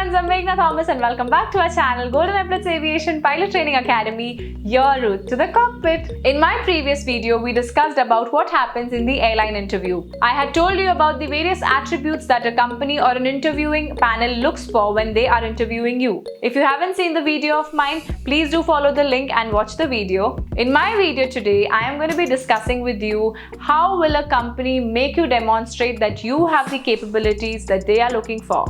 friends, I'm Meghna Thomas and welcome back to our channel Epaulettes Aviation Pilot Training Academy, your route to the cockpit. In my previous video, we discussed about what happens in the airline interview. I had told you about the various attributes that a company or an interviewing panel looks for when they are interviewing you. If you haven't seen the video of mine, please do follow the link and watch the video. In my video today, I am going to be discussing with you how will a company make you demonstrate that you have the capabilities that they are looking for.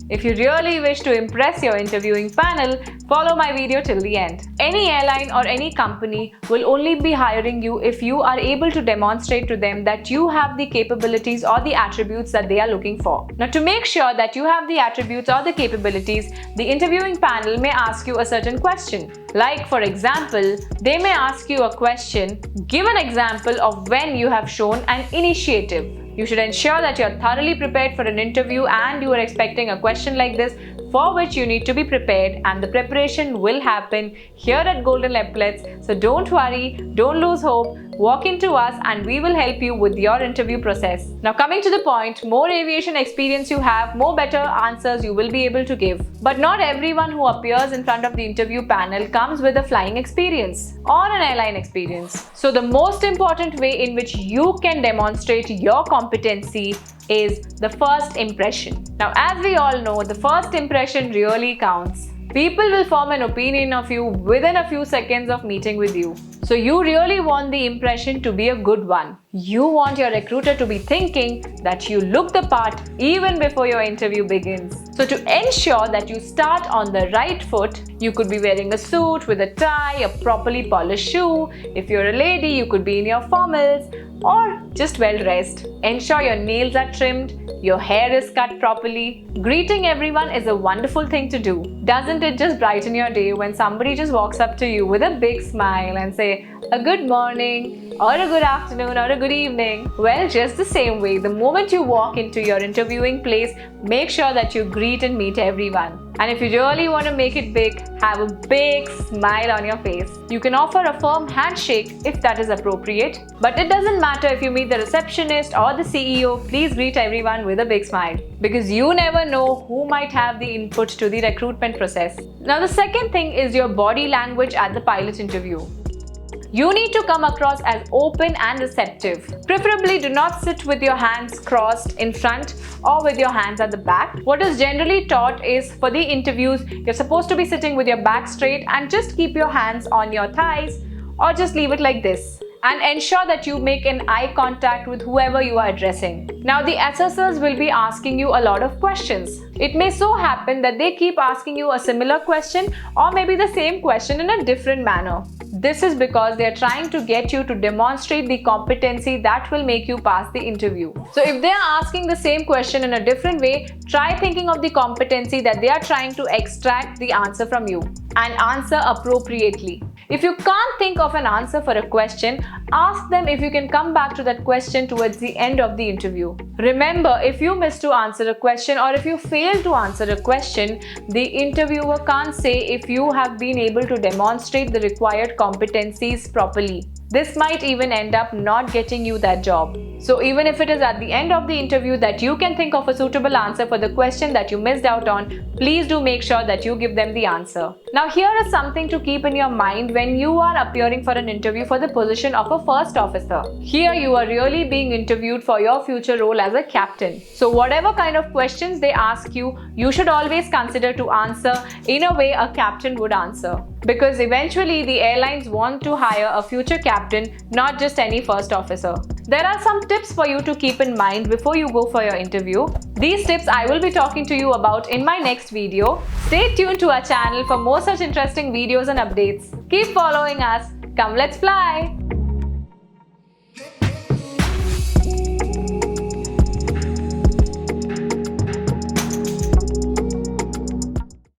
If you really wish to impress your interviewing panel, follow my video till the end. Any airline or any company will only be hiring you if you are able to demonstrate to them that you have the capabilities or the attributes that they are looking for. Now, to make sure that you have the attributes or the capabilities, the interviewing panel may ask you a certain question. Like, for example, they may ask you a question, give an example of when you have shown an initiative. You should ensure that you are thoroughly prepared for an interview and you are expecting a question like this, for which you need to be prepared, and the preparation will happen here at Golden Epaulettes. So don't worry, don't lose hope, walk into us and we will help you with your interview process. Now, coming to the point, more aviation experience you have, more better answers you will be able to give. But not everyone who appears in front of the interview panel comes with a flying experience or an airline experience. So the most important way in which you can demonstrate your competency is the first impression. Now, as we all know, the first impression really counts. People will form an opinion of you within a few seconds of meeting with you. So you really want the impression to be a good one. You want your recruiter to be thinking that you look the part even before your interview begins. So to ensure that you start on the right foot, you could be wearing a suit with a tie, a properly polished shoe. If you're a lady, you could be in your formals or just well dressed. Ensure your nails are trimmed, your hair is cut properly. Greeting everyone is a wonderful thing to do. Doesn't it just brighten your day when somebody just walks up to you with a big smile and say a good morning or a good afternoon or a good evening? Well, just the same way, the moment you walk into your interviewing place, make sure that you greet and meet everyone. And if you really want to make it big, have a big smile on your face. You can offer a firm handshake if that is appropriate. But it doesn't matter if you meet the receptionist or the CEO, please greet everyone with a big smile. Because you never know who might have the input to the recruitment process. Now, the second thing is your body language at the pilot interview. You need to come across as open and receptive. Preferably do not sit with your hands crossed in front or with your hands at the back. What is generally taught is for the interviews, you're supposed to be sitting with your back straight and just keep your hands on your thighs or just leave it like this. And ensure that you make an eye contact with whoever you are addressing. Now, the assessors will be asking you a lot of questions. It may so happen that they keep asking you a similar question or maybe the same question in a different manner. This is because they are trying to get you to demonstrate the competency that will make you pass the interview. So if they are asking the same question in a different way, try thinking of the competency that they are trying to extract the answer from you and answer appropriately. If you can't think of an answer for a question, ask them if you can come back to that question towards the end of the interview. Remember, if you miss to answer a question or if you fail to answer a question, the interviewer can't say if you have been able to demonstrate the required competencies properly. This might even end up not getting you that job. So even if it is at the end of the interview that you can think of a suitable answer for the question that you missed out on, please do make sure that you give them the answer. Now, here is something to keep in your mind when you are appearing for an interview for the position of a first officer. Here you are really being interviewed for your future role as a captain. So whatever kind of questions they ask you, you should always consider to answer in a way a captain would answer. Because eventually the airlines want to hire a future captain, not just any first officer. There are some tips for you to keep in mind before you go for your interview. These tips I will be talking to you about in my next video. Stay tuned to our channel for more such interesting videos and updates. Keep following us. Come, let's fly!